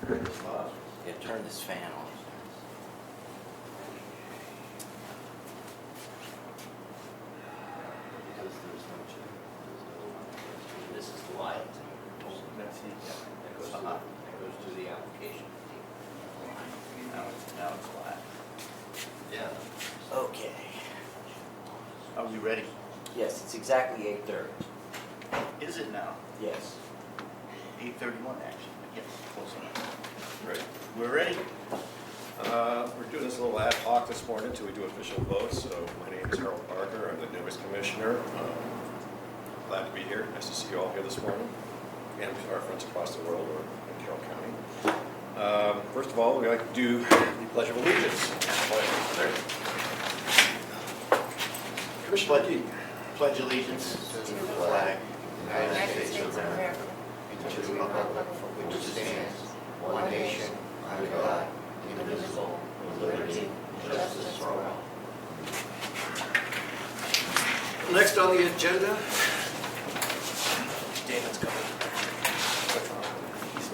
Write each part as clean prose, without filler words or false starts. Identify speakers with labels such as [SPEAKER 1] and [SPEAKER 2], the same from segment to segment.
[SPEAKER 1] Yeah, turn this fan on. Because there's no check. This is the light.
[SPEAKER 2] That's it, yeah.
[SPEAKER 1] That goes to the application.
[SPEAKER 2] Now it's flat.
[SPEAKER 1] Yeah. Okay.
[SPEAKER 2] Are we ready?
[SPEAKER 1] Yes, it's exactly 8:30.
[SPEAKER 2] Is it now?
[SPEAKER 1] Yes.
[SPEAKER 2] 8:31 actually, yes, close enough.
[SPEAKER 3] Right.
[SPEAKER 2] We're ready?
[SPEAKER 3] We're doing this a little ad hoc this morning until we do official votes. So my name is Carroll Parker. I'm the newest commissioner. Glad to be here. Nice to see you all here this morning, and our friends across the world or in Carroll County. First of all, we like to do the Pledge of Allegiance. Commissioner McGee.
[SPEAKER 2] Pledge allegiance to the flag of the United States of America and to the republic for which it stands, one nation, under God, indivisible, with liberty and justice for all.
[SPEAKER 3] Next on the agenda, Damon's coming. He's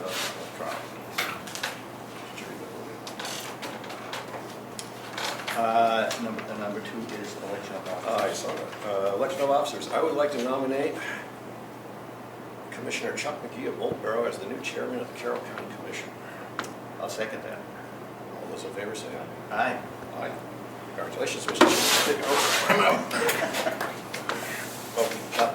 [SPEAKER 2] Number 2 is election of
[SPEAKER 3] I
[SPEAKER 2] officers.
[SPEAKER 3] saw that. Election of officers. I would like to nominate Commissioner Chuck McGee of Boltboro as the new chairman of the Carroll County Commission.
[SPEAKER 2] I'll second that.
[SPEAKER 3] All those in favor say aye.
[SPEAKER 2] Aye.
[SPEAKER 3] Aye. Congratulations, Mr. Chairman. Take over. I'm out.
[SPEAKER 2] Oh, Chuck.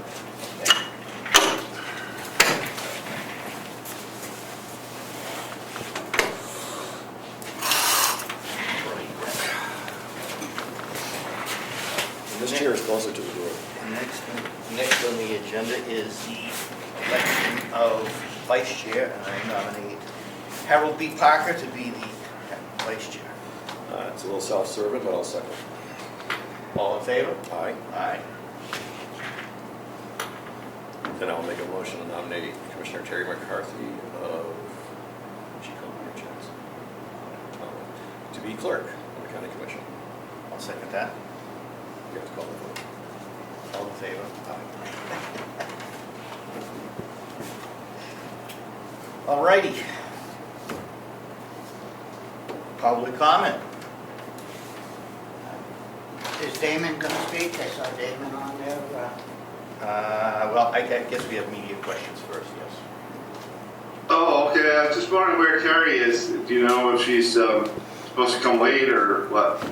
[SPEAKER 3] This chair is closer to the door.
[SPEAKER 2] Next on the agenda is the election of vice chair, and I nominate Harold B. Parker to be the vice chair.
[SPEAKER 3] It's a little self-serving, but I'll second.
[SPEAKER 2] All in favor?
[SPEAKER 3] Aye.
[SPEAKER 2] Aye.
[SPEAKER 3] Then I'll make a motion to nominate Commissioner Terry McCarthy of, she called me your chance, to be clerk of the county commission.
[SPEAKER 2] I'll second that.
[SPEAKER 3] You have to call the vote.
[SPEAKER 2] All in favor? All righty. Public comment.
[SPEAKER 4] Is Damon going to speak? I saw Damon on there.
[SPEAKER 2] Well, I guess we have media questions first, yes.
[SPEAKER 5] Oh, okay. I was just wondering where Carrie is. Do you know if she's supposed to come late or what?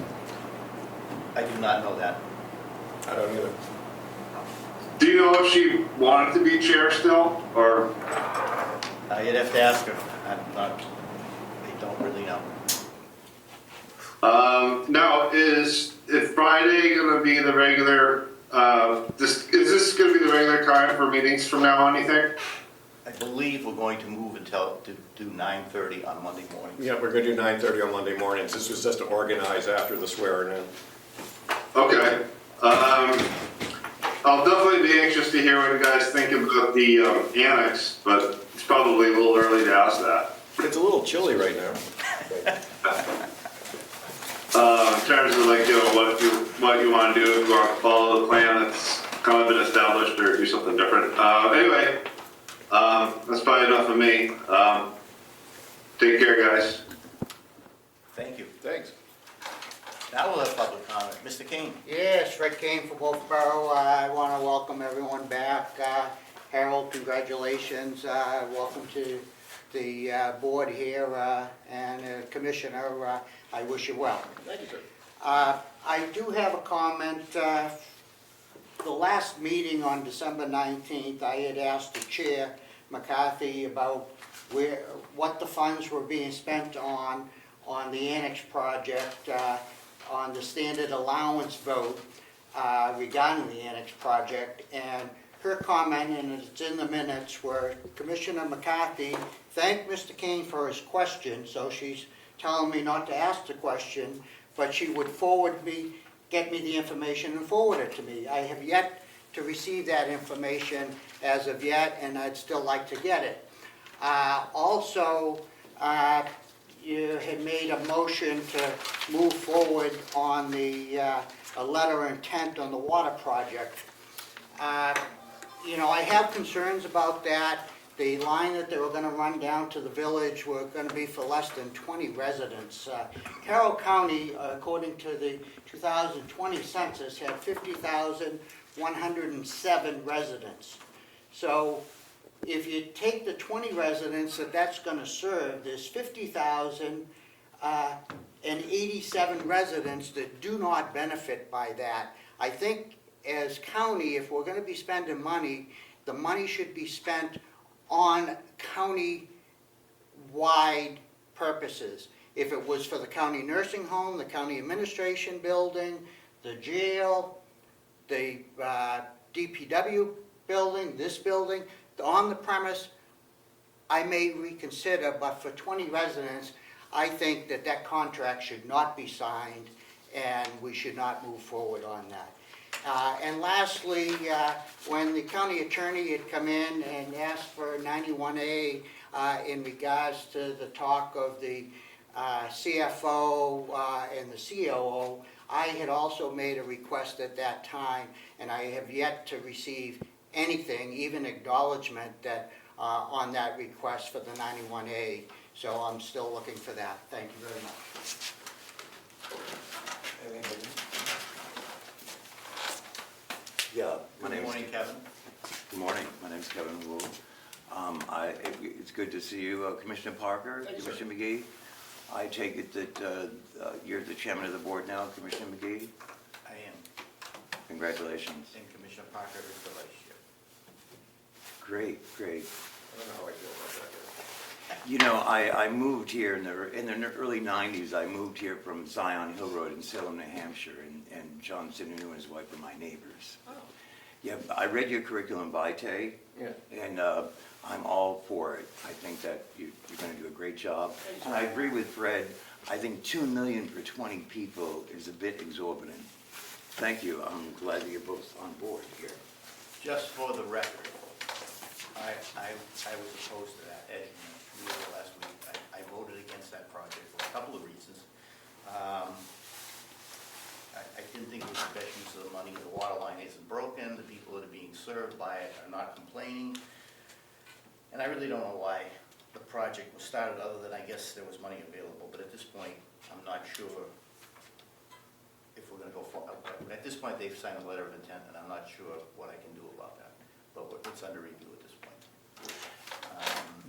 [SPEAKER 2] I do not know that.
[SPEAKER 3] I don't either.
[SPEAKER 5] Do you know if she wanted to be chair still, or?
[SPEAKER 2] You'd have to ask her. I'm not, I don't really know.
[SPEAKER 5] Now, is Friday going to be the regular? Is this going to be the regular time for meetings from now on? You think?
[SPEAKER 2] I believe we're going to move to do 9:30 on Monday morning.
[SPEAKER 3] Yeah, we're going to do 9:30 on Monday mornings. This was just to organize after the swearing in.
[SPEAKER 5] Okay. I'll definitely be anxious to hear what you guys think about the annex, but it's probably a little early to ask that.
[SPEAKER 3] It's a little chilly right now.
[SPEAKER 5] In terms of like, what you want to do, if you want to follow the plan that's kind of been established or do something different. Anyway, that's probably enough of me. Take care, guys.
[SPEAKER 2] Thank you.
[SPEAKER 3] Thanks.
[SPEAKER 2] Now we'll have public comment. Mr. King.
[SPEAKER 4] Yes, Rick Kane from Wolfboro. I want to welcome everyone back. Harold, congratulations. Welcome to the board here, and Commissioner, I wish you well.
[SPEAKER 3] Thank you, sir.
[SPEAKER 4] I do have a comment. The last meeting on December 19th, I had asked the chair, McCarthy, about what the funds were being spent on the annex project, on the standard allowance vote regarding the annex project, and her comment, and it's in the minutes, where Commissioner McCarthy thanked Mr. Kane for his question, so she's telling me not to ask the question, but she would get me the information and forward it to me. I have yet to receive that information as of yet, and I'd still like to get it. Also, you had made a motion to move forward on a letter of intent on the water project. I have concerns about that, the line that they were gonna run down to the village were gonna be for less than 20 residents. Carroll County, according to the 2020 census, had 50,107 residents. So if you take the 20 residents that's gonna serve, there's 50,087 residents that do not benefit by that. I think as county, if we're gonna be spending money, the money should be spent on county-wide purposes. If it was for the county nursing home, the county administration building, the jail, the DPW building, this building, on the premise, I may reconsider, but for 20 residents, I think that contract should not be signed, and we should not move forward on that. And lastly, when the county attorney had come in and asked for 91A in regards to the talk of the CFO and the COO, I had also made a request at that time, and I have yet to receive anything, even acknowledgement that on that request for the 91A. So I'm still looking for that. Thank you very much.
[SPEAKER 2] Yeah, my
[SPEAKER 6] Good
[SPEAKER 2] name's...
[SPEAKER 6] morning, Kevin.
[SPEAKER 2] Good morning, my name's Kevin Wu. It's good to see you, Commissioner Parker,
[SPEAKER 6] Thanks, sir.
[SPEAKER 2] Commissioner McGee. I take it that you're the chairman of the board now, Commissioner McGee?
[SPEAKER 6] I am,
[SPEAKER 2] Congratulations.
[SPEAKER 6] and Commissioner Parker is the vice chair.
[SPEAKER 2] Great, great.
[SPEAKER 3] I don't know how I feel about that.
[SPEAKER 2] You know, I moved here in the early 90s. I moved here from Zion Hill Road in Salem, New Hampshire, and John Sidney and his wife were my neighbors.
[SPEAKER 3] Oh.
[SPEAKER 2] Yeah, I read your curriculum vitae,
[SPEAKER 3] Yeah.
[SPEAKER 2] and I'm all for it. I think that you're going to do a great job. And I agree with Fred. I think $2 million for 20 people is a bit exorbitant. Thank you. I'm glad that you're both on board here.
[SPEAKER 6] Just for the record, I was opposed to that, as you knew last week. I voted against that project for a couple of reasons. I didn't think it was the best use of the money. The water line isn't broken, the people that are being served by it are not complaining. And I really don't know why the project was started, other than I guess there was money available. But at this point, I'm not sure if we're gonna go forward. At this point, they've signed a letter of intent, and I'm not sure what I can do about that. But it's under review at this point.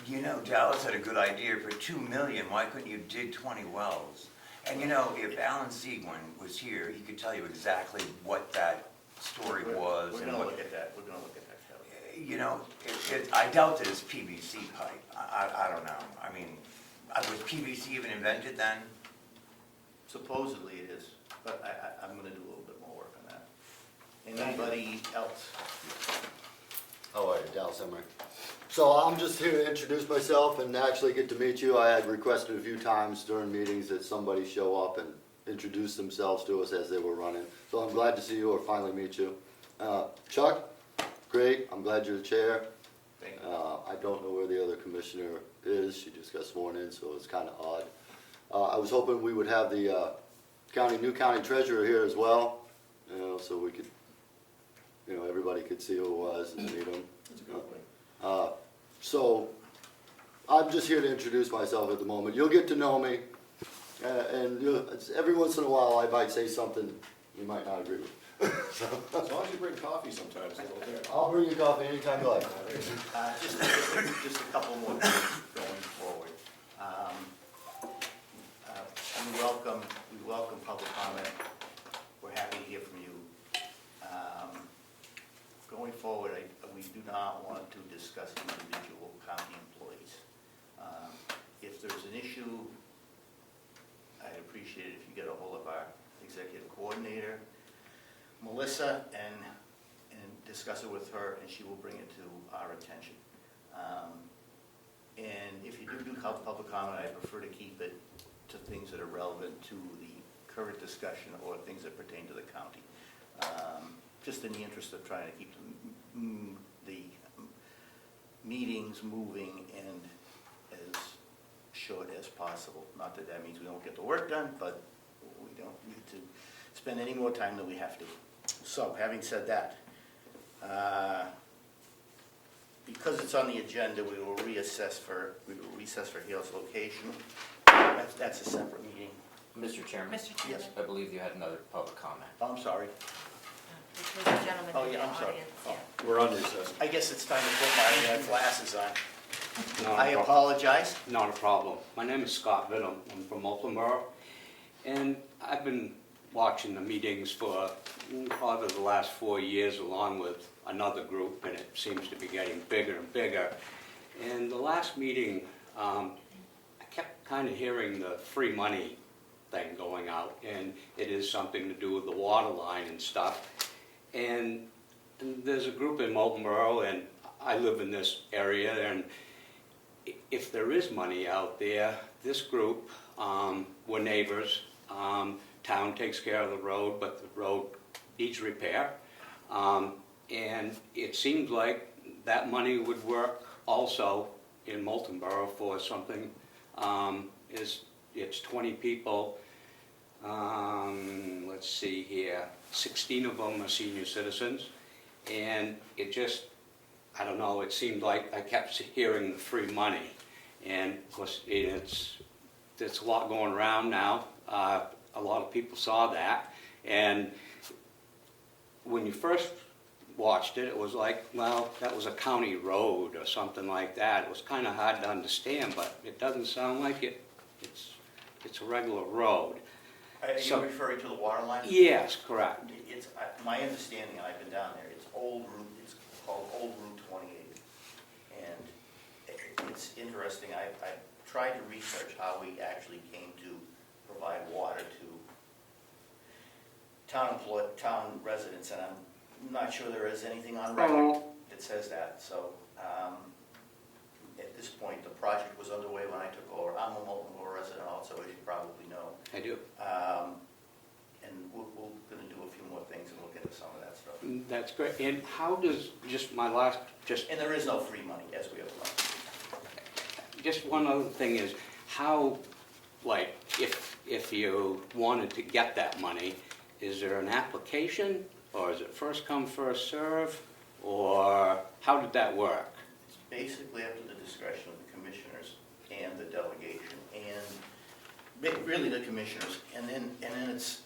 [SPEAKER 2] You know, Dallas had a good idea. For $2 million, why couldn't you dig 20 wells? And you know, if Alan Seguin was here, he could tell you exactly what that story was.
[SPEAKER 6] We're
[SPEAKER 2] and
[SPEAKER 6] gonna
[SPEAKER 2] what,
[SPEAKER 6] look at that, we're gonna look at that, Kevin.
[SPEAKER 2] You know, I doubt that it's PVC pipe. I don't know. I mean, was PVC even invented then?
[SPEAKER 6] Supposedly it is, but I'm gonna do a little bit more work on that. Anybody else?
[SPEAKER 7] How are you, Dallas Emery? So I'm just here to introduce myself and actually get to meet you. I had requested a few times during meetings that somebody show up and introduce themselves to us as they were running. So I'm glad to see you or finally meet you. Chuck, great, I'm glad you're the chair.
[SPEAKER 6] Thank you.
[SPEAKER 7] I don't know where the other commissioner is, she just got sworn in, so it's kind of odd. I was hoping we would have the new county treasurer here as well, you know, so we could, you know, everybody could see who it was and meet him.
[SPEAKER 3] That's a good point.
[SPEAKER 7] So I'm just here to introduce myself at the moment. You'll get to know me, and every once in a while I might say something you might not agree with.
[SPEAKER 3] As long as you bring coffee sometimes, I don't care.
[SPEAKER 7] I'll bring you coffee anytime you like.
[SPEAKER 6] Just a couple more things going forward. We welcome public comment. We're happy to hear from you. Going forward, we do not want to discuss individual county employees. If there's an issue, I'd appreciate it if you get a hold of our executive coordinator, Melissa, and discuss it with her, and she will bring it to our attention. And if you do public comment, I prefer to keep it to things that are relevant to the current discussion or things that pertain to the county. Just in the interest of trying to keep the meetings moving and as short as possible. Not that that means we don't get the work done, but we don't need to spend any more time than we have to. So, having said that, because it's on the agenda, we will recess for Hale's location. That's a separate meeting.
[SPEAKER 2] Mr. Chairman,
[SPEAKER 8] Mr. Chairman,
[SPEAKER 2] I believe you had another public comment.
[SPEAKER 6] Oh, I'm sorry.
[SPEAKER 8] which was a gentleman
[SPEAKER 6] Oh,
[SPEAKER 8] in the
[SPEAKER 6] yeah, I'm sorry.
[SPEAKER 8] audience,
[SPEAKER 6] Oh.
[SPEAKER 8] yeah.
[SPEAKER 3] We're on recess.
[SPEAKER 6] I guess it's time to put my glasses on.
[SPEAKER 9] Not
[SPEAKER 6] I
[SPEAKER 9] a prob-
[SPEAKER 6] apologize.
[SPEAKER 9] Not a problem. My name is Scott Vidham. I'm from Borough, and I've been watching the meetings for probably the last 4 years along with another group, and it seems to be getting bigger and bigger. And the last meeting, I kept kind of hearing the free money thing going out, and it is something to do with the water line and stuff. And there's a group in Borough, and I live in this area, and if there is money out there, this group, we're neighbors. Town takes care of the road, but the road needs repair. And it seems like that money would work also in Borough for something. It's 20 people. Let's see here, 16 of them are senior citizens. And it just, I don't know, it seemed like I kept hearing the free money. And of course, there's a lot going around now. A lot of people saw that. And when you first watched it, it was like, well, that was a county road or something like that. It was kind of hard to understand, but it doesn't sound like it. It's a regular road.
[SPEAKER 6] Are you
[SPEAKER 9] So-
[SPEAKER 6] referring to the water line?
[SPEAKER 9] Yes, correct.
[SPEAKER 6] It's, my understanding, and I've been down there, it's it's called Old Route 28. And it's interesting, I tried to research how we actually came to provide water to town residents, and I'm not sure there is anything on record that says that. So at this point, the project was underway when I took over. I'm a Multnomah resident also, as you probably know.
[SPEAKER 9] I do.
[SPEAKER 6] And we're going to do a few more things and look into some of that stuff.
[SPEAKER 9] That's great. And how does,
[SPEAKER 6] And there is no free money, as we have learned.
[SPEAKER 9] just one other thing is, how, like, if you wanted to get that money, is there an application, or is it first come, first serve, or how did that work?
[SPEAKER 6] It's basically up to the discretion of the commissioners and the delegation, and really the commissioners. And then it's,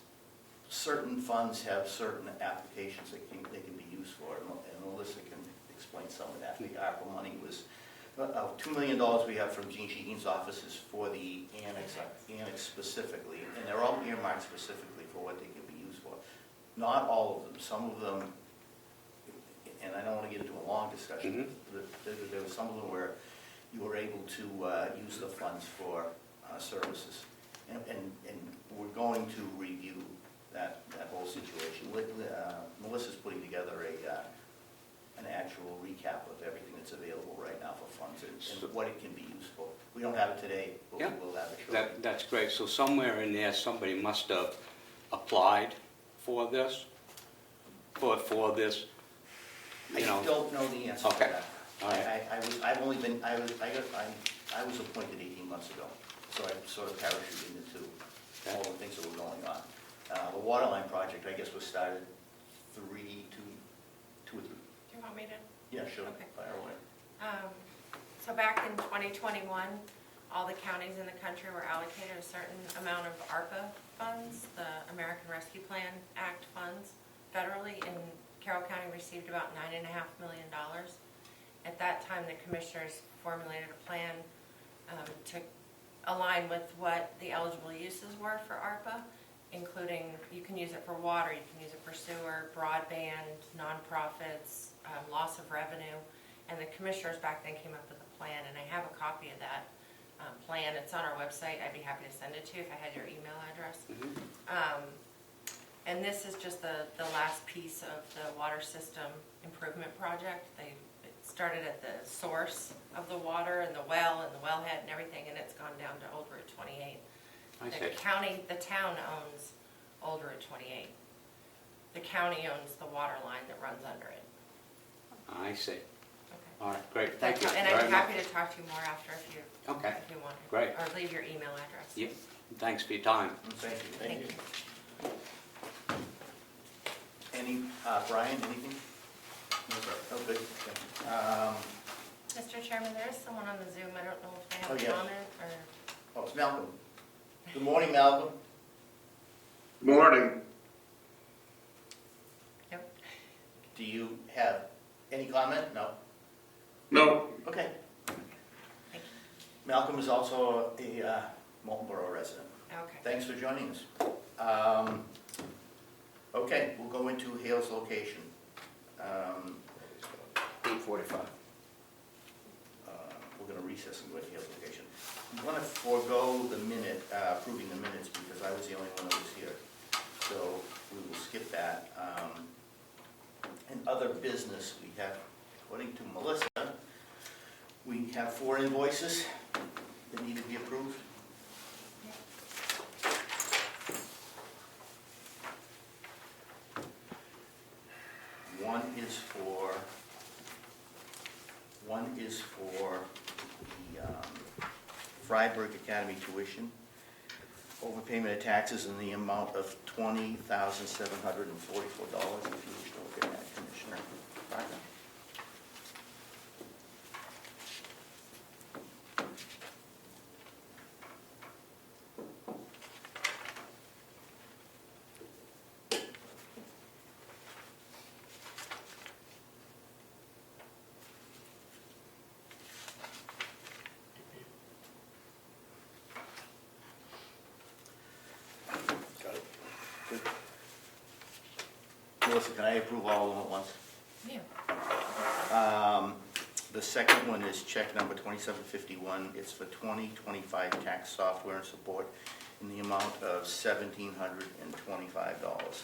[SPEAKER 6] certain funds have certain applications that they can be used for, and Melissa can explain some of that. The ARPA money was, $2 million we have from Gene Sheehan's offices for the annex specifically, and they're all earmarked specifically for what they can be used for. Not all of them, some of them, and I don't want to get into a long discussion, but there were some of them where you were able to use the funds for services. And we're going to review that whole situation. Melissa's putting together an actual recap of everything that's available right now for funds and what it can be used for. We don't have it today, but
[SPEAKER 9] Yeah.
[SPEAKER 6] we will have it shortly.
[SPEAKER 9] That's great. So somewhere in there, somebody must have applied for this, for this,
[SPEAKER 6] I
[SPEAKER 9] you know.
[SPEAKER 6] don't know the answer to
[SPEAKER 9] Okay.
[SPEAKER 6] that.
[SPEAKER 9] All right.
[SPEAKER 6] I was appointed 18 months ago, so I sort of parachuted into all the things that were going on. The water line project, I guess, was started 2 or 3.
[SPEAKER 8] Do you want me to?
[SPEAKER 6] Yeah, sure.
[SPEAKER 8] Okay.
[SPEAKER 6] Fire away.
[SPEAKER 8] So back in 2021, all the counties in the country were allocated a certain amount of ARPA funds, the American Rescue Plan Act funds, federally, and Carroll County received about $9.5 million. At that time, the commissioners formulated a plan to align with what the eligible uses were for ARPA, including you can use it for water, you can use it for sewer, broadband, nonprofits, loss of revenue. And the commissioners back then came up with a plan, and I have a copy of that plan. It's on our website. I'd be happy to send it to you if I had your email address. And this is just the last piece of the water system improvement project. It started at the source of the water and the well and the wellhead and everything, and it's gone down to Old Route 28.
[SPEAKER 9] I see.
[SPEAKER 8] The town owns Old Route 28. The county owns the water line that runs under it.
[SPEAKER 9] I see.
[SPEAKER 8] Okay.
[SPEAKER 9] All right, great, thank you
[SPEAKER 8] And
[SPEAKER 9] very
[SPEAKER 8] I'm
[SPEAKER 9] much.
[SPEAKER 8] happy to talk to you more after if you want.
[SPEAKER 9] Great.
[SPEAKER 8] Or leave your email address.
[SPEAKER 9] Yep, thanks for your time.
[SPEAKER 6] Thank you.
[SPEAKER 8] Thank you.
[SPEAKER 6] Brian, anything? No, sir. Oh, good. Okay.
[SPEAKER 8] Mr. Chairman, there is someone on the Zoom, I don't know if they have
[SPEAKER 6] Oh,
[SPEAKER 8] a
[SPEAKER 6] yes.
[SPEAKER 8] comment or.
[SPEAKER 6] Oh, it's Malcolm. Good morning, Malcolm.
[SPEAKER 5] Morning.
[SPEAKER 8] Yep.
[SPEAKER 6] Do you have any comment? No?
[SPEAKER 5] No.
[SPEAKER 6] Okay.
[SPEAKER 8] Thank you.
[SPEAKER 6] Malcolm is also a Molten Borough resident.
[SPEAKER 8] Okay.
[SPEAKER 6] Thanks for joining us. Okay, we'll go into Hale's location.
[SPEAKER 2] 8:45.
[SPEAKER 6] We're going to recess and go to Hale's location. I'm going to forego the approving the minutes because I was the only one that was here. So we will skip that. In other business, we have, according to Melissa, we have 4 invoices that need to be approved. One is for the Freiburg Academy tuition, overpayment of taxes in the amount of $20,744. If you wish to look at that, Commissioner Barker.
[SPEAKER 3] Got it.
[SPEAKER 6] Good. Melissa, can I approve all of them at once?
[SPEAKER 8] Yeah.
[SPEAKER 6] The second one is check number 2751. It's for 2025 tax software and support in the amount of $1,725.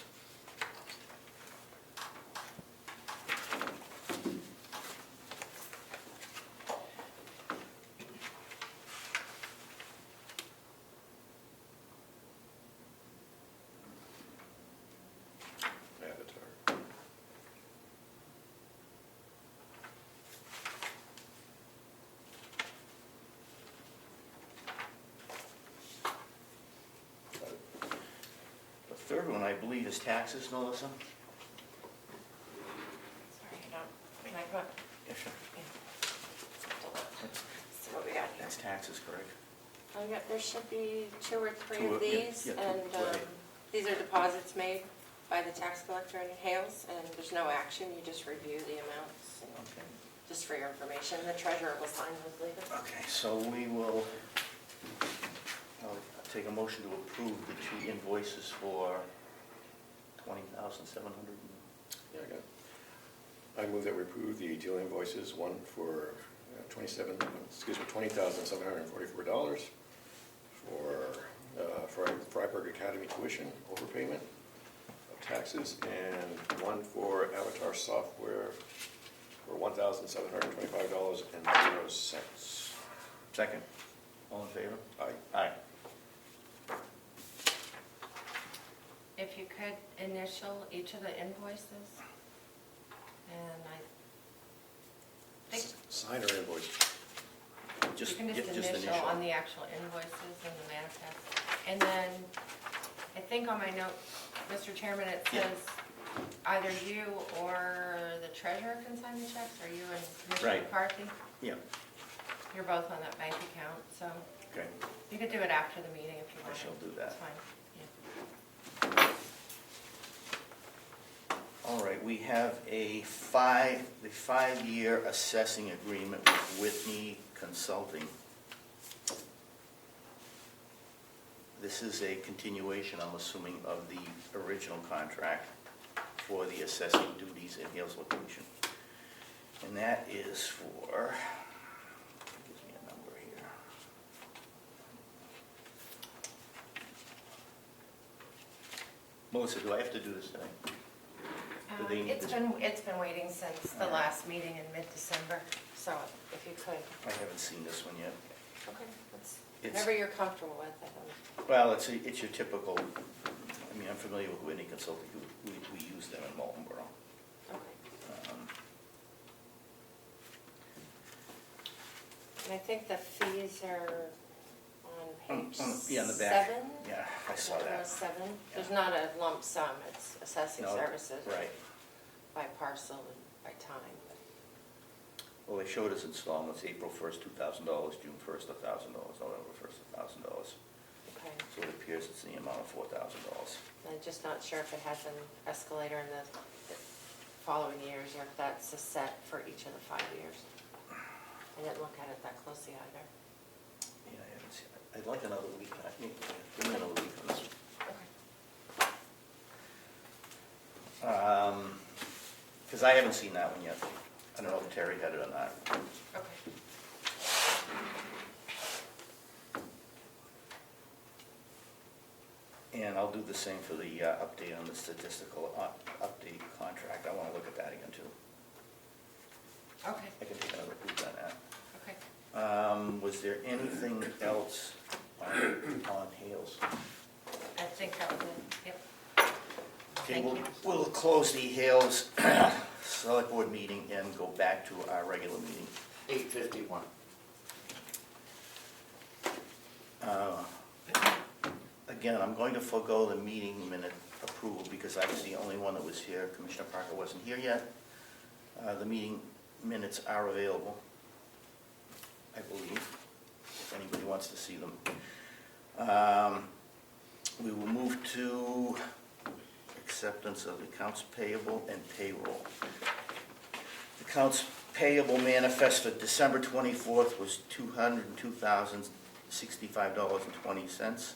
[SPEAKER 3] Avatar. Got it.
[SPEAKER 6] The third one, I believe, is taxes, Melissa?
[SPEAKER 8] Sorry, I don't, I got,
[SPEAKER 6] Yeah, sure.
[SPEAKER 8] so what we got here.
[SPEAKER 6] That's taxes, correct?
[SPEAKER 8] There should be 2 or 3
[SPEAKER 6] Two,
[SPEAKER 8] of
[SPEAKER 6] yeah,
[SPEAKER 8] these,
[SPEAKER 6] yeah,
[SPEAKER 8] and
[SPEAKER 6] go ahead.
[SPEAKER 8] these are deposits made by the tax collector in Hales, and there's no action, you just review the amounts, and
[SPEAKER 6] Okay.
[SPEAKER 8] just for your information. The treasurer will sign with legal.
[SPEAKER 6] Okay, so we will, I'll take a motion to approve the 2 invoices for $20,700.
[SPEAKER 3] Yeah, I got it. I move that we approve the 2 invoices, one for $20,744 for Freiburg Academy tuition overpayment of taxes, and one for Avatar software for $1,725.00.
[SPEAKER 6] Second. All in favor?
[SPEAKER 3] Aye.
[SPEAKER 6] Aye.
[SPEAKER 8] If you could initial each of the invoices, and I think
[SPEAKER 3] Sign or invoice?
[SPEAKER 8] you can
[SPEAKER 6] Yeah,
[SPEAKER 8] just initial on the actual invoices and the manifest. And then, I think on my note, Mr. Chairman, it
[SPEAKER 6] Yeah.
[SPEAKER 8] says either you or the treasurer can sign the checks, or you and Commissioner
[SPEAKER 6] Right.
[SPEAKER 8] McCarthy.
[SPEAKER 6] Yeah,
[SPEAKER 8] You're both on that bank account, so
[SPEAKER 6] okay.
[SPEAKER 8] you could do it after the meeting if you
[SPEAKER 6] I
[SPEAKER 8] want.
[SPEAKER 6] shall do that.
[SPEAKER 8] It's fine, yeah.
[SPEAKER 6] All right, we have the 5-year assessing agreement with Whitney Consulting. This is a continuation, I'm assuming, of the original contract for the assessing duties in Hales location. And that is for, gives me a number here. Melissa, do I have to do this today? Do they need
[SPEAKER 8] It's
[SPEAKER 6] this?
[SPEAKER 8] been waiting since the last meeting in mid-December, so if you could.
[SPEAKER 6] I haven't seen this one yet.
[SPEAKER 8] Okay. That's
[SPEAKER 6] It's-
[SPEAKER 8] whatever you're comfortable with, I don't.
[SPEAKER 6] Well, it's your typical, I mean, I'm familiar with Whitney Consulting, we use them in Molten Borough.
[SPEAKER 8] Okay.
[SPEAKER 6] Um,
[SPEAKER 8] And I think the fees are on page
[SPEAKER 6] Yeah, on the back.
[SPEAKER 8] 7.
[SPEAKER 6] Yeah, I saw
[SPEAKER 8] Row
[SPEAKER 6] that.
[SPEAKER 8] 7. There's not a lump sum, it's assessing
[SPEAKER 6] No,
[SPEAKER 8] services.
[SPEAKER 6] Right.
[SPEAKER 8] By parcel and by time.
[SPEAKER 6] Well, they showed us installments, April 1st, $2,000, June 1st, $1,000, November 1st, $1,000.
[SPEAKER 8] Okay.
[SPEAKER 6] So it appears it's the amount of $4,000.
[SPEAKER 8] I'm just not sure if it has an escalator in the following years, or if that's a set for each of the 5 years. I didn't look at it that closely either.
[SPEAKER 6] Yeah, I haven't seen it. I'd like another week. Give me another week on this.
[SPEAKER 8] Okay.
[SPEAKER 6] Because I haven't seen that one yet. I don't know if Terry had it or not.
[SPEAKER 8] Okay.
[SPEAKER 6] And I'll do the same for the update on the statistical update contract. I want to look at that again, too.
[SPEAKER 8] Okay.
[SPEAKER 6] I can take another peek on that.
[SPEAKER 8] Okay.
[SPEAKER 6] Was there anything else on Hales?
[SPEAKER 8] I think that was it. Yep.
[SPEAKER 6] Okay,
[SPEAKER 8] Thank you.
[SPEAKER 6] we'll close the Hales Select Board meeting and go back to our regular meeting.
[SPEAKER 2] 8:51.
[SPEAKER 6] Again, I'm going to forego the meeting minute approval because I was the only one that was here. Commissioner Parker wasn't here yet. The meeting minutes are available, I believe, if anybody wants to see them. We will move to acceptance of accounts payable and payroll. Accounts payable manifest for December 24th was $202,065.20.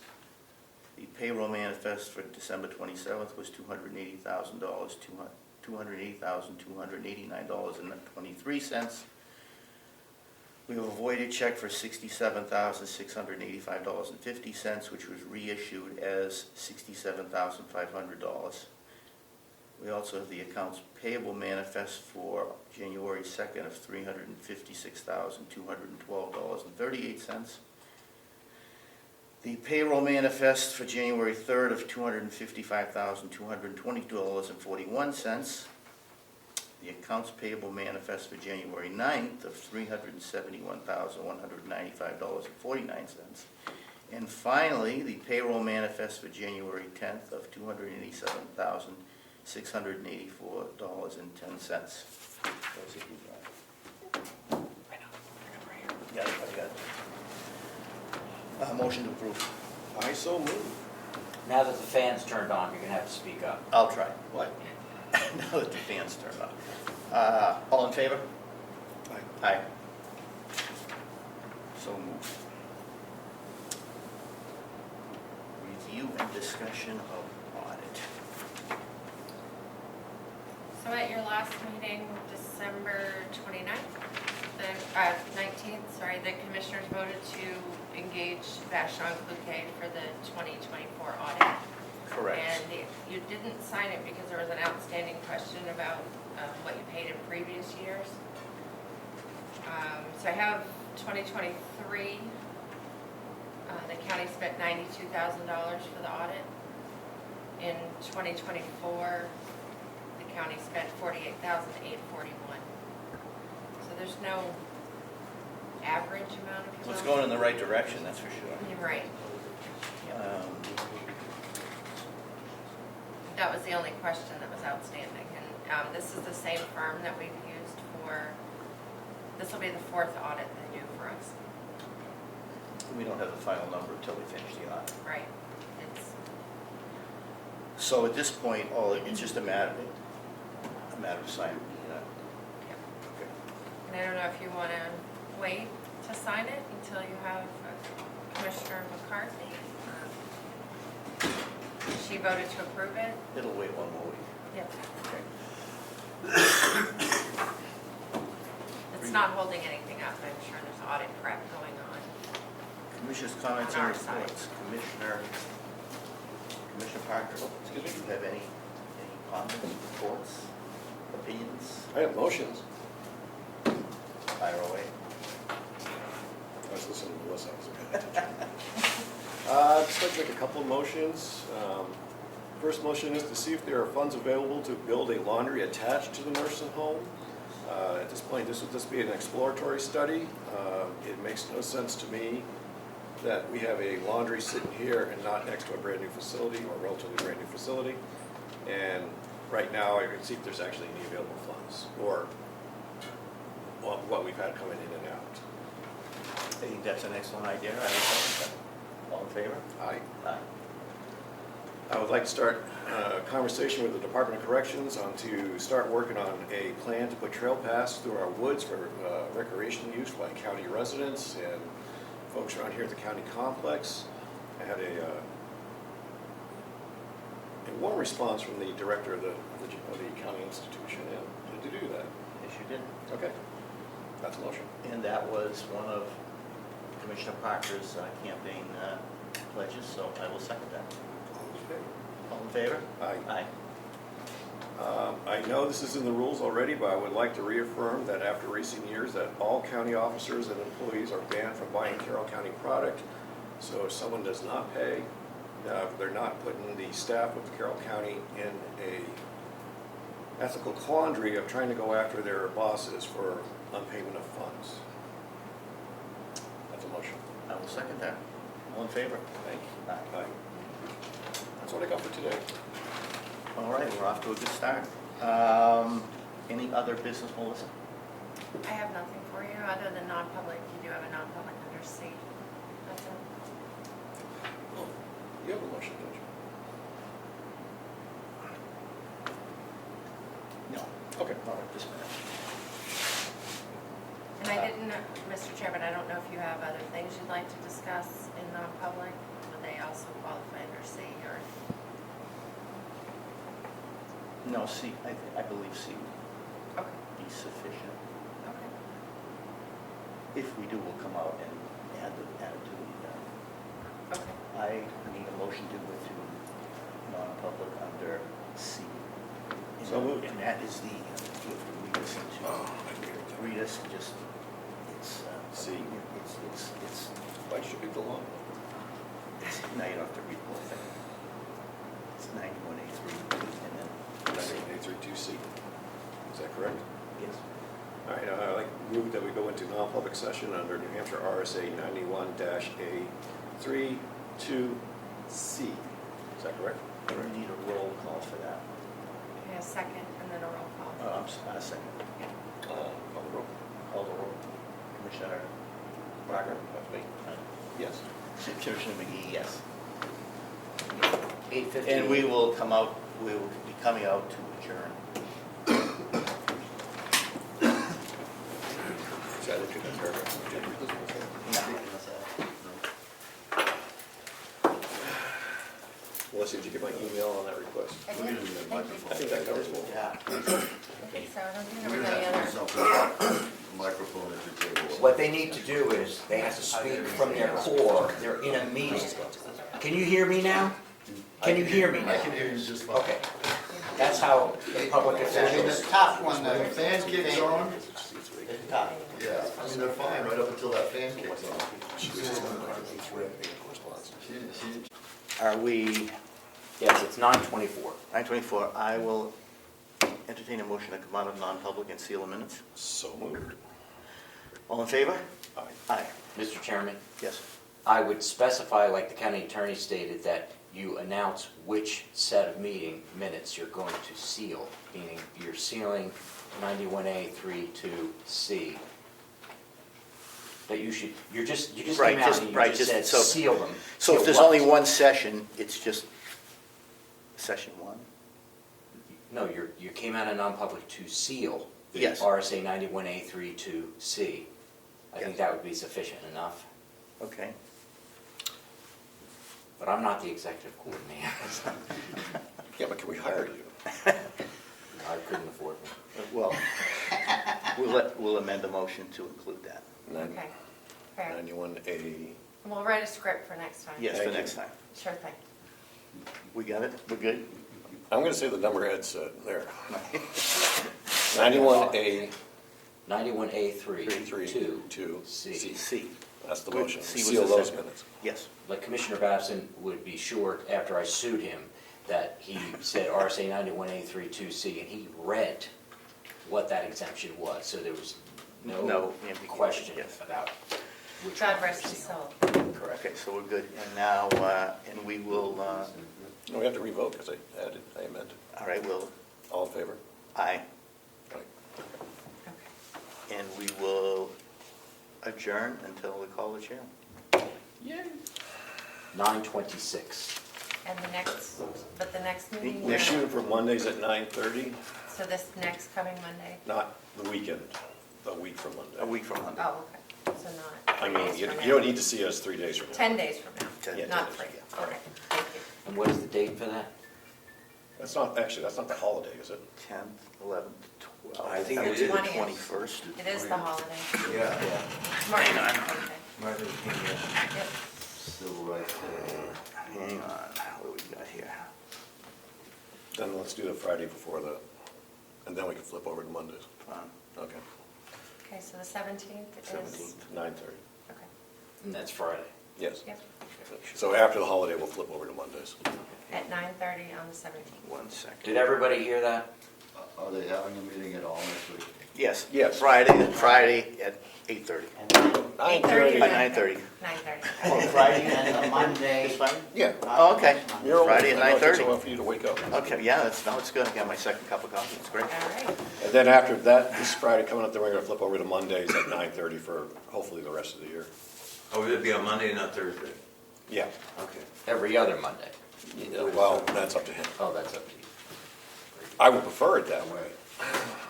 [SPEAKER 6] The payroll manifest for December 27th was $280,000, $280,289.23. We have a voided check for $67,685.50, which was reissued as $67,500. We also have the accounts payable manifest for January 2nd of $356,212.38. The payroll manifest for January 3rd of $255,220.41. The accounts payable manifest for January 9th of $371,195.49. And finally, the payroll manifest for January 10th of $287,684.10. Got it, I got it. Motion to approve.
[SPEAKER 3] I so move.
[SPEAKER 1] Now that the fan's turned on, you're gonna have to speak up.
[SPEAKER 6] I'll try. What? Now that the fans turned on. All in favor? Aye. So moved. Review and discussion of audit.
[SPEAKER 8] So at your last meeting, December 29th, 19th, the commissioners voted to engage Vashon Cloutier for the 2024 audit.
[SPEAKER 6] Correct.
[SPEAKER 8] And you didn't sign it because there was an outstanding question about what you paid in previous years. So I have 2023, the county spent $92,000 for the audit. In 2024, the county spent $48,841. So there's no average amount of.
[SPEAKER 6] Well, it's going in the right direction, that's for sure.
[SPEAKER 8] You're right. That was the only question that was outstanding, and this is the same firm that we've used for, this will be the 4th audit they do for us.
[SPEAKER 6] We don't have the final number until we finish the audit.
[SPEAKER 8] Right. It's,
[SPEAKER 6] So at this point, it's just a matter of signing. Okay.
[SPEAKER 8] and I don't know if you want to wait to sign it until you have Commissioner McCarthy. She voted to approve it.
[SPEAKER 6] It'll wait one more week.
[SPEAKER 8] Yep.
[SPEAKER 6] Okay.
[SPEAKER 8] It's not holding anything up. I'm sure there's audit prep going on.
[SPEAKER 6] Commissioners' comments
[SPEAKER 8] On
[SPEAKER 6] and
[SPEAKER 8] our side.
[SPEAKER 6] reports. Commissioner Parker, excuse me, do you have any comments, reports, opinions?
[SPEAKER 3] I have motions.
[SPEAKER 6] Fire away.
[SPEAKER 3] I was listening to Melissa. I was paying attention. Just like to make a couple of motions. First motion is to see if there are funds available to build a laundry attached to the nursing home. At this point, this would just be an exploratory study. It makes no sense to me that we have a laundry sitting here and not next to a brand new facility or relatively brand new facility. And right now, I can see if there's actually any available funds or what we've had coming in and out.
[SPEAKER 6] I think that's an excellent idea. I would second that. All in favor?
[SPEAKER 3] Aye.
[SPEAKER 6] Aye.
[SPEAKER 3] I would like to start a conversation with the Department of Corrections on to start working on a plan to put trail paths through our woods for recreation use by county residents and folks around here at the county complex. I had a warm response from the director of the county institution and to do that.
[SPEAKER 6] Yes, you did.
[SPEAKER 3] Okay, that's a motion.
[SPEAKER 6] And that was one of Commissioner Parker's campaign pledges, so I will second that. All in favor?
[SPEAKER 3] Aye.
[SPEAKER 6] Aye.
[SPEAKER 3] I know this is in the rules already, but I would like to reaffirm that after recent years that all county officers and employees are banned from buying Carroll County product. So if someone does not pay, they're not putting the staff of Carroll County in a ethical quandary of trying to go after their bosses for unpayment of funds. That's a motion.
[SPEAKER 6] I will second that. All in favor?
[SPEAKER 3] Thank you.
[SPEAKER 6] Aye.
[SPEAKER 3] Aye. That's what I got for today.
[SPEAKER 6] All right, we're off to a good start. Any other business, Melissa?
[SPEAKER 8] I have nothing for you, other than non-public. You do have a non-public under C. That's it.
[SPEAKER 3] Oh, you have a motion, don't you?
[SPEAKER 6] No.
[SPEAKER 3] Okay.
[SPEAKER 6] All right, this minute.
[SPEAKER 8] And I didn't, Mr. Chairman, I don't know if you have other things you'd like to discuss in non-public. Would they also qualify under C or?
[SPEAKER 6] No, C, I believe C would
[SPEAKER 8] Okay.
[SPEAKER 6] be sufficient.
[SPEAKER 8] Okay.
[SPEAKER 6] If we do, we'll come out and add to the,
[SPEAKER 8] Okay.
[SPEAKER 6] I need a motion to go to non-public under C.
[SPEAKER 3] So moved.
[SPEAKER 6] And that is the, you have to read this into, read us, just, it's,
[SPEAKER 3] C.
[SPEAKER 6] It's,
[SPEAKER 3] Why should be the long?
[SPEAKER 6] now you don't have to read the whole thing. It's 91A3, and then,
[SPEAKER 3] 9A32C. Is that correct?
[SPEAKER 6] yes.
[SPEAKER 3] All right, I'd like to move that we go into non-public session under New Hampshire RSA 91-A3 to C. Is that correct?
[SPEAKER 6] And we need a roll call for that.
[SPEAKER 8] Okay, a second and then a roll call.
[SPEAKER 6] A second.
[SPEAKER 3] Call the roll.
[SPEAKER 6] Call the roll. Commissioner Parker?
[SPEAKER 3] That's me. Yes.
[SPEAKER 6] Commissioner McGee, yes.
[SPEAKER 2] 8:15.
[SPEAKER 6] And we will come out, we will be coming out to adjourn.
[SPEAKER 3] So I looked at that paragraph. Did you read this before? Melissa, did you get my email on that request?
[SPEAKER 8] I did. Thank you.
[SPEAKER 3] I think that covers both.
[SPEAKER 2] Yeah.
[SPEAKER 8] Okay, so I don't think
[SPEAKER 7] We're
[SPEAKER 8] there
[SPEAKER 7] gonna
[SPEAKER 8] was
[SPEAKER 7] have
[SPEAKER 8] any
[SPEAKER 7] to
[SPEAKER 8] other.
[SPEAKER 7] do something about microphone at your table.
[SPEAKER 2] What they need to do is, they have to speak from their core, they're in a meeting. Can you hear me now? Can you hear me
[SPEAKER 7] I
[SPEAKER 2] now?
[SPEAKER 7] can hear you just fine.
[SPEAKER 2] Okay. That's how the public
[SPEAKER 4] I mean, the
[SPEAKER 2] officials.
[SPEAKER 4] top one,
[SPEAKER 7] When the fan kicks on,
[SPEAKER 2] It's tough.
[SPEAKER 7] yeah, I mean, they're fine right up until that fan kicks on.
[SPEAKER 6] Are we,
[SPEAKER 2] Yes, it's 9:24.
[SPEAKER 6] 9:24, I will entertain a motion to come out of non-public and seal the minutes.
[SPEAKER 3] So moved.
[SPEAKER 6] All in favor?
[SPEAKER 3] Aye.
[SPEAKER 6] Aye.
[SPEAKER 2] Mr. Chairman,
[SPEAKER 6] Yes.
[SPEAKER 2] I would specify, like the county attorney stated, that you announce which set of meeting minutes you're going to seal, meaning you're sealing 91A 3-2C. That you should, you just
[SPEAKER 6] Right,
[SPEAKER 2] came out
[SPEAKER 6] just-
[SPEAKER 2] and you
[SPEAKER 6] right,
[SPEAKER 2] just
[SPEAKER 6] just
[SPEAKER 2] said
[SPEAKER 6] so-
[SPEAKER 2] seal them.
[SPEAKER 6] So if
[SPEAKER 2] Seal
[SPEAKER 6] there's
[SPEAKER 2] what?
[SPEAKER 6] only one session, it's just session one?
[SPEAKER 2] No, you came out of non-public to seal the
[SPEAKER 6] Yes.
[SPEAKER 2] RSA 91A 3-2C. I think
[SPEAKER 6] Yes.
[SPEAKER 2] that would be sufficient enough,
[SPEAKER 6] Okay.
[SPEAKER 2] but I'm not the executive coordinator.
[SPEAKER 3] Yeah, but can we hire you?
[SPEAKER 2] I couldn't afford one.
[SPEAKER 6] Well, we'll amend the motion to include that.
[SPEAKER 8] Okay, fair.
[SPEAKER 3] 91A.
[SPEAKER 8] We'll write a script for next time.
[SPEAKER 6] Yes, for
[SPEAKER 3] Thank you.
[SPEAKER 6] next time.
[SPEAKER 8] Sure thing.
[SPEAKER 6] We got it? We're good?
[SPEAKER 3] I'm going to say the number Ed said there. 91A
[SPEAKER 2] 91A 3-2C.
[SPEAKER 3] 3-2C.
[SPEAKER 6] C.
[SPEAKER 3] That's the
[SPEAKER 6] Good.
[SPEAKER 3] motion.
[SPEAKER 6] C was
[SPEAKER 3] Seal
[SPEAKER 6] the
[SPEAKER 3] those
[SPEAKER 6] second.
[SPEAKER 3] minutes.
[SPEAKER 6] Yes.
[SPEAKER 2] Like Commissioner Babson would be sure, after I sued him, that he said RSA 91A 3-2C, and he read what that exemption was, so there was
[SPEAKER 6] No
[SPEAKER 2] no
[SPEAKER 6] ambiguity,
[SPEAKER 2] question
[SPEAKER 6] yes.
[SPEAKER 2] about which
[SPEAKER 8] God
[SPEAKER 2] one
[SPEAKER 8] rest
[SPEAKER 2] to
[SPEAKER 8] his
[SPEAKER 2] seal.
[SPEAKER 8] soul.
[SPEAKER 2] Correct.
[SPEAKER 6] Okay, so we're good. And now, and we will,
[SPEAKER 3] No, we have to revote because I amended.
[SPEAKER 6] all right, we'll,
[SPEAKER 3] All in favor?
[SPEAKER 6] aye.
[SPEAKER 3] Aye.
[SPEAKER 8] Okay.
[SPEAKER 6] and we will adjourn until we call the chair.
[SPEAKER 2] 9:26.
[SPEAKER 8] And the next, but the next meeting,
[SPEAKER 3] We're shooting for Mondays at 9:30,
[SPEAKER 8] so this next coming Monday?
[SPEAKER 3] not the weekend, a week from
[SPEAKER 6] A
[SPEAKER 3] Monday.
[SPEAKER 6] week from Monday.
[SPEAKER 8] Oh, okay, so not.
[SPEAKER 3] I mean,
[SPEAKER 8] 10
[SPEAKER 3] you
[SPEAKER 8] days from
[SPEAKER 3] you don't
[SPEAKER 8] now.
[SPEAKER 3] need to see us 3 days from now.
[SPEAKER 8] 10 days from now,
[SPEAKER 6] 10
[SPEAKER 8] not
[SPEAKER 3] days,
[SPEAKER 8] 3,
[SPEAKER 3] yeah.
[SPEAKER 8] okay, thank you.
[SPEAKER 2] And what is the date for that?
[SPEAKER 3] That's not, actually, that's not the holiday, is it?
[SPEAKER 6] 10th, 11th, 12th.
[SPEAKER 2] I think
[SPEAKER 8] it
[SPEAKER 6] was
[SPEAKER 8] is.
[SPEAKER 6] the
[SPEAKER 8] 20th.
[SPEAKER 6] 21st.
[SPEAKER 8] It is the holiday.
[SPEAKER 2] Yeah.
[SPEAKER 8] Martin, okay,
[SPEAKER 2] Martin King Day.
[SPEAKER 8] yep.
[SPEAKER 2] Civil Rights Day.
[SPEAKER 6] Hang on, what do we got here?
[SPEAKER 3] Then let's do the Friday before the, and then we can flip over to Mondays.
[SPEAKER 6] Fine.
[SPEAKER 3] Okay,
[SPEAKER 8] Okay, so the 17th is?
[SPEAKER 6] 17th.
[SPEAKER 3] 9:30,
[SPEAKER 8] Okay,
[SPEAKER 2] And that's Friday.
[SPEAKER 3] yes.
[SPEAKER 8] yep,
[SPEAKER 3] So after the holiday, we'll flip over to Mondays.
[SPEAKER 8] at 9:30 on the 17th.
[SPEAKER 6] 1 second.
[SPEAKER 2] Did everybody hear that?
[SPEAKER 7] Are they having a meeting at all next week?
[SPEAKER 6] Yes.
[SPEAKER 3] Yes.
[SPEAKER 6] Friday at 8:30.
[SPEAKER 8] 8:30
[SPEAKER 6] By
[SPEAKER 8] or
[SPEAKER 6] 9:30.
[SPEAKER 8] 9:30.
[SPEAKER 2] Oh, Friday and a Monday.
[SPEAKER 6] It's fine?
[SPEAKER 3] Yeah.
[SPEAKER 6] Oh, okay.
[SPEAKER 3] You're awake.
[SPEAKER 6] Friday at
[SPEAKER 3] I know it takes a
[SPEAKER 6] 9:30.
[SPEAKER 3] while for you to wake up.
[SPEAKER 6] Okay, yeah, it's good. I got my second cup of coffee. It's great.
[SPEAKER 8] All right,
[SPEAKER 3] And then after that, this Friday coming up, then we're gonna flip over to Mondays at 9:30 for hopefully the rest of the year.
[SPEAKER 10] Oh, it'd be on Monday, not Thursday?
[SPEAKER 3] Yeah,
[SPEAKER 2] Okay. Every other Monday.
[SPEAKER 3] well, that's up to him.
[SPEAKER 2] Oh, that's up to you.
[SPEAKER 3] I would prefer it that way.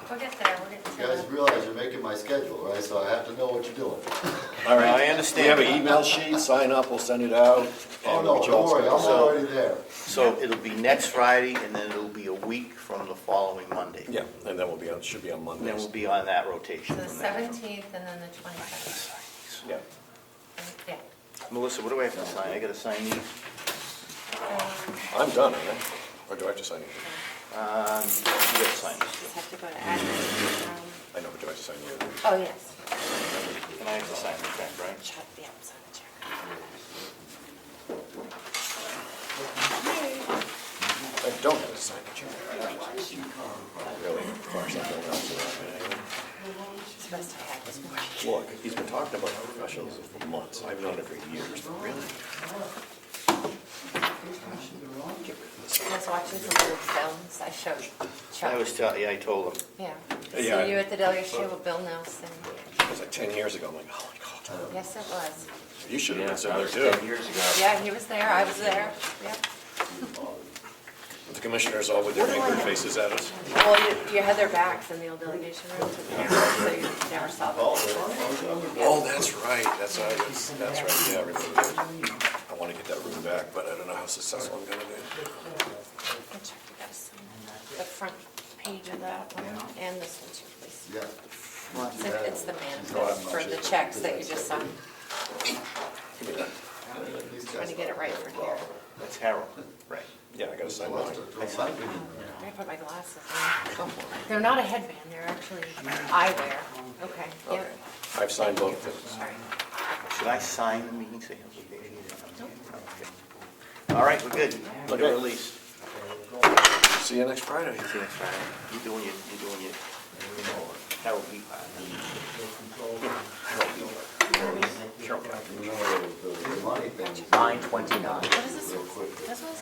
[SPEAKER 8] we'll get there, we'll get
[SPEAKER 7] You guys
[SPEAKER 8] to
[SPEAKER 7] realize you're making my schedule, right? So I have to know what you're doing.
[SPEAKER 3] All right.
[SPEAKER 6] I understand.
[SPEAKER 3] We have an email sheet, sign up, we'll send it out.
[SPEAKER 7] Oh,
[SPEAKER 3] and
[SPEAKER 7] no,
[SPEAKER 3] we'll get you
[SPEAKER 7] don't
[SPEAKER 3] all
[SPEAKER 7] worry, I'm
[SPEAKER 3] scheduled.
[SPEAKER 7] already there.
[SPEAKER 6] So it'll be next Friday, and then it'll be a week from the following Monday.
[SPEAKER 3] Yeah, and then we'll be on, should be on
[SPEAKER 6] And then
[SPEAKER 3] Mondays.
[SPEAKER 6] we'll be on that rotation.
[SPEAKER 8] So the
[SPEAKER 6] from there.
[SPEAKER 8] 17th and then the 27th.
[SPEAKER 3] Yeah.
[SPEAKER 8] Yeah.
[SPEAKER 6] Melissa, what do I have to sign? I gotta sign these?
[SPEAKER 3] I'm done, aren't I? Or do I have to sign it?
[SPEAKER 6] You gotta sign
[SPEAKER 8] Just
[SPEAKER 6] these.
[SPEAKER 8] have to go to admin.
[SPEAKER 3] I know, but do I have to sign you?
[SPEAKER 8] Oh, yes.
[SPEAKER 6] And I have to sign the check, right?
[SPEAKER 8] Shut the outside check.
[SPEAKER 3] I don't have to sign the check. Really, of course, I don't have to.
[SPEAKER 8] It's the best I had this morning.
[SPEAKER 3] Look, he's been talking about professionalism for months. I've known it for years. Really? Get rid of this.
[SPEAKER 8] I was watching some old films, I showed Chuck.
[SPEAKER 6] Yeah, I told him.
[SPEAKER 8] Yeah.
[SPEAKER 3] Yeah.
[SPEAKER 8] See you at the Delia show with Bill Nelson.
[SPEAKER 3] It was like 10 years ago. I'm like, oh my God.
[SPEAKER 8] Yes, it was.
[SPEAKER 3] You should have
[SPEAKER 2] Yeah,
[SPEAKER 3] been sitting
[SPEAKER 2] that
[SPEAKER 3] there
[SPEAKER 2] was
[SPEAKER 3] too.
[SPEAKER 2] 10 years ago.
[SPEAKER 8] Yeah, he was there, I was there, yep.
[SPEAKER 3] The commissioners all with their angry faces at us.
[SPEAKER 8] Well, you had their backs in the old delegation room to the camera, so you never saw them.
[SPEAKER 3] Oh, that's right. That's right. Yeah, I remember that. I want to get that room back, but I don't know how successful I'm gonna be.
[SPEAKER 8] And Chuck, you gotta sign the front page of that one, and this one too, please.
[SPEAKER 7] Yeah.
[SPEAKER 8] It's the manifest for the checks that you just signed.
[SPEAKER 3] Give me that.
[SPEAKER 8] Trying to get it right for here.
[SPEAKER 6] That's Harold, right?
[SPEAKER 3] Yeah, I gotta sign mine.
[SPEAKER 6] I signed it.
[SPEAKER 8] I put my glasses on. They're not a headband, they're actually eyewear. Okay,
[SPEAKER 3] Okay.
[SPEAKER 8] yep,
[SPEAKER 3] I've signed both things.
[SPEAKER 8] sorry.
[SPEAKER 6] Should I sign the meeting say application? Okay. All right, we're good. We're
[SPEAKER 3] Okay.
[SPEAKER 6] released.
[SPEAKER 3] See you next Friday.
[SPEAKER 6] See you next Friday. You're doing your Harold B.
[SPEAKER 3] Carroll County.
[SPEAKER 7] You know, the money thing.
[SPEAKER 2] 9:29.
[SPEAKER 8] What is this? This one's